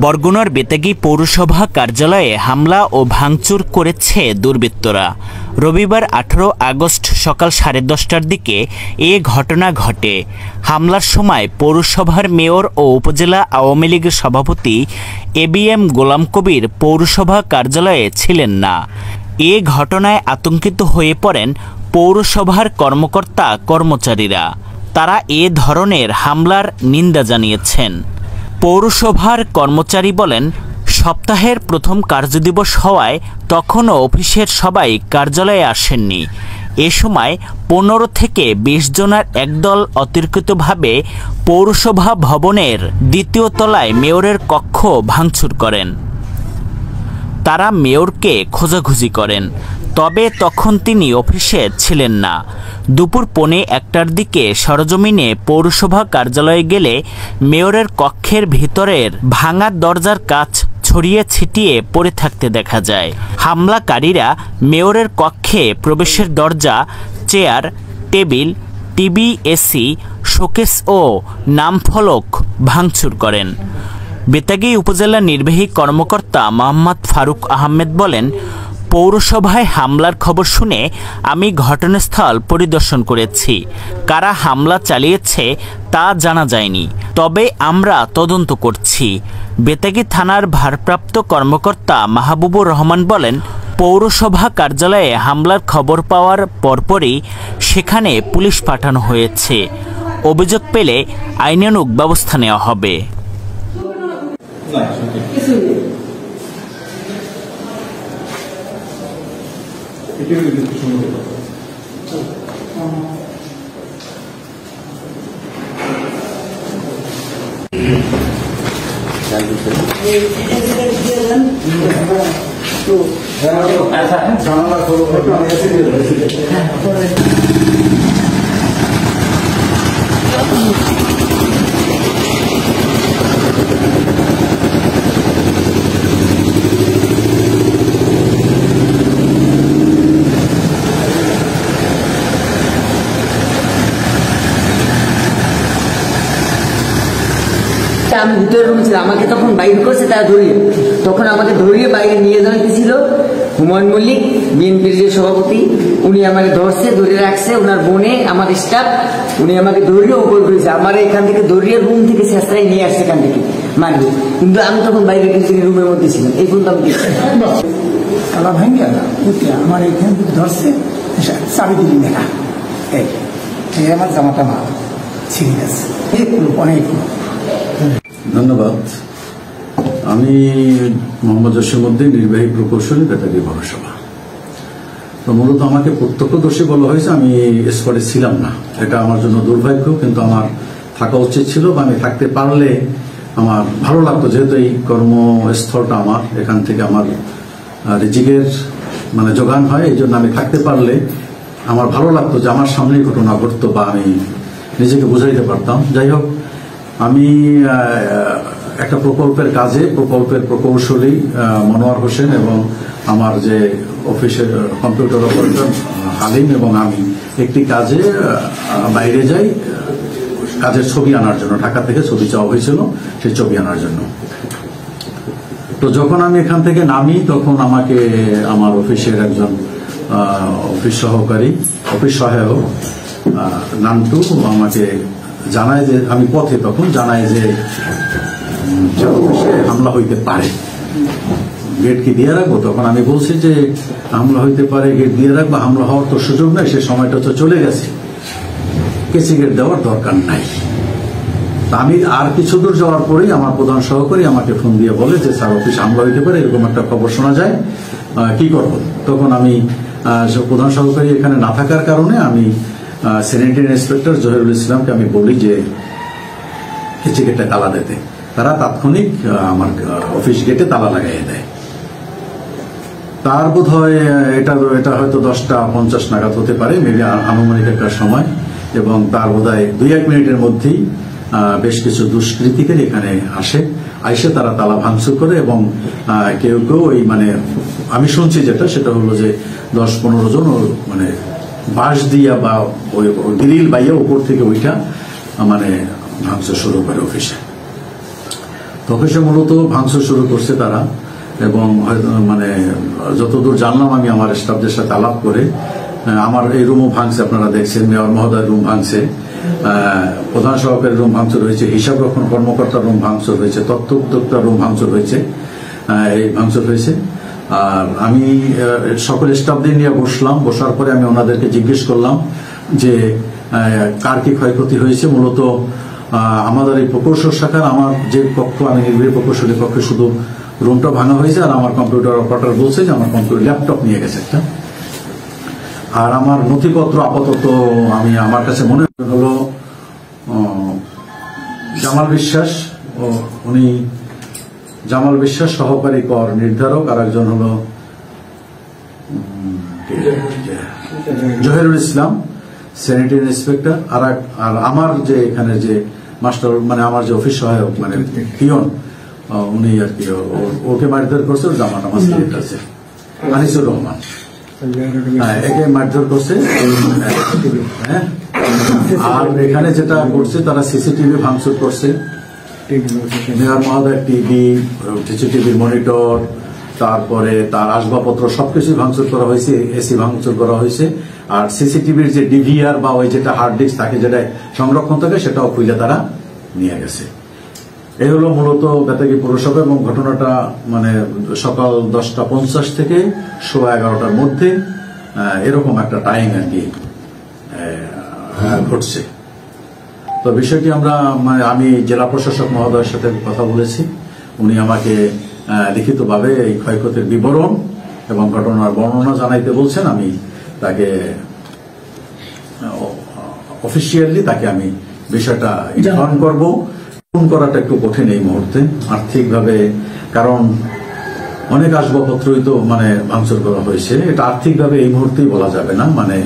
বরগুনার বেতাগী পৌরসভা কার্যালয়ে হামলা ও ভাঙচুর করেছে দুর্বৃত্তরা। রবিবার 18 আগস্ট সকাল 10:30টার দিকে এ ঘটনা ঘটে। হামলার সময় পৌরসভার মেয়র ও উপজেলা আওয়ামী লীগের সভাপতি ABM গোলাম কবির পৌরসভা কার্যালয়ে ছিলেন না। এ ঘটনায় আতঙ্কিত হয়ে পড়েন পৌরসভার কর্মকর্তা কর্মচারীরা। তারা এ ধরনের হামলার নিন্দা জানিয়েছেন। পৌরসভার কর্মচারী বলেন, সপ্তাহের প্রথম কার্যদিবস হওয়ায় তখনও অফিসের সবাই কার্যালয়ে আসেননি। এ সময় 15 থেকে 20 জনের একদল অতর্কিতভাবে পৌরসভা ভবনের 2য় তলায় মেয়রের কক্ষ ভাঙচুর করেন। তারা মেয়রকে খোঁজাখুঁজি করেন, তবে তখন তিনি অফিসে ছিলেন না। দুপুর 1:45টার দিকে সরজমিনে পৌরসভা কার্যালয়ে গেলে মেয়রের কক্ষের ভিতরের ভাঙা দরজার কাচ ছড়িয়ে ছিটিয়ে পড়ে থাকতে দেখা যায়। হামলাকারীরা মেয়রের কক্ষে প্রবেশের দরজা, chair, table, TV, AC, showcase ও নামফলক ভাঙচুর করেন। বেতাগী উপজেলা নির্বাহী কর্মকর্তা মোহাম্মদ ফারুক আহমেদ বলেন, পৌরসভায় হামলার খবর শুনে আমি ঘটনাস্থল পরিদর্শন করেছি। কারা হামলা চালিয়েছে তা জানা যায়নি, তবে আমরা তদন্ত করছি। বেতাগী থানার ভারপ্রাপ্ত কর্মকর্তা মাহবুবুর রহমান বলেন, পৌরসভা কার্যালয়ে হামলার খবর পাওয়ার পরপরই সেখানে পুলিশ পাঠানো হয়েছে। অভিযোগ পেলে আইনানুগ ব্যবস্থা নেওয়া হবে। আমি ভিতরে রুমে ছিলাম, আমাকে তখন বাইরে করছে তারা ধরিয়ে, তখন আমাকে ধরিয়ে বাইরে নিয়ে যাইতেছিল হুমায়ুন মল্লিক, বিএনপির যে সভাপতি, উনি আমাকে ধরছে, ধরে রাখছে, ওনার বোনে আমার স্টাফ, উনি আমাকে ধরিয়ে উপর করেছে। আমার এখান থেকে ধরিয়ে রুম থেকে শেষটাই নিয়ে আসছে এখান থেকে মারবে, কিন্তু আমি তখন বাইরে গেছি, রুমের মধ্যে ছিলাম। এই পর্যন্ত আমি তালা ভাঙ্গা আমার এখান থেকে ধরছে, চাবি দিলি মেলা, এই আমার জামাটা মা ছিঁড়ে গেছে অনেক। ধন্যবাদ। আমি মোহাম্মদ জসিমউদ্দিন, নির্বাহী প্রকৌশলী, বেতাগী পৌরসভা। তো মূলত আমাকে প্রত্যক্ষদর্শী বলা হয়েছে, আমি স্পটে ছিলাম না। এটা আমার জন্য দুর্ভাগ্য, কিন্তু আমার থাকা উচিত ছিল বা আমি থাকতে পারলে আমার ভালো লাগতো, যেহেতু এই কর্মস্থলটা আমার, এখান থেকে আমার রিজিকের যোগান হয়। এই জন্য আমি থাকতে পারলে আমার ভালো লাগতো যে আমার সামনেই ঘটনা ঘটতো বা আমি নিজেকে বুঝাইতে পারতাম। যাই হোক, আমি একটা প্রকল্পের কাজে, প্রকল্পের প্রকৌশলী মনোয়ার হোসেন এবং আমার যে অফিসের কম্পিউটার অপারেটর হালিম এবং আমি একটি কাজে বাইরে যাই, কাজের ছবি আনার জন্য। ঢাকা থেকে ছবি চাওয়া হয়েছিল, সেই ছবি আনার জন্য। তো যখন আমি এখান থেকে নামি, তখন আমাকে আমার অফিসের একজন অফিস সহকারী, অফিস সহায়ক নান্টু আমাকে জানায় যে, আমি পথে তখন জানায় যে অফিসে হামলা হইতে পারে, গেট কি দিয়ে রাখবো? তখন আমি বলছি যে হামলা হইতে পারে, গেট দিয়ে রাখবো, হামলা হওয়ার তো সুযোগ নাই, সে সময়টা তো চলে গেছে, কেসি গেট দেওয়ার দরকার নাই। আমি আর কিছু দূর যাওয়ার পরেই আমার প্রধান সহকারী আমাকে ফোন দিয়ে বলে যে, স্যার অফিস হামলা হইতে পারে, এরকম একটা খবর শোনা যায়, কি করবো? তখন আমি প্রধান সহকারী এখানে না থাকার কারণে আমি স্যানিটারি ইন্সপেক্টর জহিরুল ইসলামকে আমি বলি যে কেসি গেটে তালা দিতে। তারা তাৎক্ষণিক আমার অফিস গেটে তালা লাগাইয়ে দেয়। তার বোধ হয় এটা হয়তো 10:50 নাগাদ হতে পারে, মেবি আনুমানিক একটা সময়। এবং তার বোধ হয় 2-1 মিনিটের মধ্যেই বেশ কিছু দুষ্কৃতিকারী এখানে আইসে তারা তালা ভাঙচুর করে এবং কেউ কেউ ওই আমি শুনছি সেটা হলো যে 10-15 জন বাঁশ দিয়া বা ওই গ্রিল বাইয়া উপর থেকে ওইটা ভাঙচুর শুরু করে অফিসে। তো অফিসে মূলত ভাঙচুর শুরু করছে তারা, এবং মানে যতদূর জানলাম আমি আমার স্টাফদের সাথে আলাপ করে, আমার এই রুমও ভাঙছে, আপনারা দেখছেন মেয়র মহোদয়ের রুম ভাঙছে, প্রধান সহকারী রুম ভাঙচুর হয়েছে, হিসাব রক্ষণ কর্মকর্তার রুম ভাঙচুর হয়েছে, তথ্য উদ্যোক্তার রুম ভাঙচুর হয়েছে, এই ভাঙচুর হয়েছে। আর আমি সকল স্টাফদের নিয়ে বসলাম, বসার পরে আমি ওনাদেরকে জিজ্ঞেস করলাম যে কার কি ক্ষয়ক্ষতি হয়েছে। মূলত আমাদের এই প্রকৌশল শাখার আমার যে কক্ষ, আমি নির্বাহী প্রকৌশলী কক্ষে শুধু রুমটা ভাঙা হয়েছে, আর আমার কম্পিউটার অপারেটর বলছে যে আমার কম্পিউটার ল্যাপটপ নিয়ে গেছে একটা। আর আমার নথিপত্র আপাতত আমার কাছে মনে হলো জামাল বিশ্বাস, উনি জামাল বিশ্বাস সহকারী কর নির্ধারক, আর একজন হলো জহিরুল ইসলাম স্যানিটারি ইন্সপেক্টর, আর আমার যে এখানে যে মাস্টার মানে আমার যে অফিস সহায়ক মানে পিয়ন, উনি আর কি ওকে মারধর করছে, জামাটা মাস্টার আছে আনিসুর রহমান, একে মারধর করছে। হ্যাঁ, আর এখানে যেটা করছে তারা সিসিটিভি ভাঙচুর করছে, মেয়র মহোদয়ের টিভি, সিসিটিভির মনিটর, তারপরে তার আসবাবপত্র সবকিছু ভাঙচুর করা হয়েছে, এসি ভাঙচুর করা হয়েছে, আর সিসিটিভির যে ডিভিআর বা ওই যেটা হার্ড ডিস্ক থাকে যেটা সংরক্ষণ থাকে সেটাও খুলে তারা নিয়ে গেছে। এই হলো মূলত বেতাগী পৌরসভা, এবং ঘটনাটা মানে সকাল 10:50 থেকে 11:15টার মধ্যে এরকম একটা টাইম আর কি ঘটছে। তো বিষয়টি আমি জেলা প্রশাসক মহোদয়ের সাথে কথা বলেছি, উনি আমাকে লিখিতভাবে এই ক্ষয়ক্ষতির বিবরণ এবং ঘটনার বর্ণনা জানাইতে বলছেন। আমি তাকে অফিসিয়ালি আমি বিষয়টা ইনফর্ম করবো। ফোন করাটা একটু কঠিন এই মুহূর্তে আর্থিকভাবে, কারণ অনেক আসবাবপত্রই তো মানে ভাঙচুর করা হয়েছে, এটা আর্থিকভাবে এই মুহূর্তেই বলা যাবে না। মানে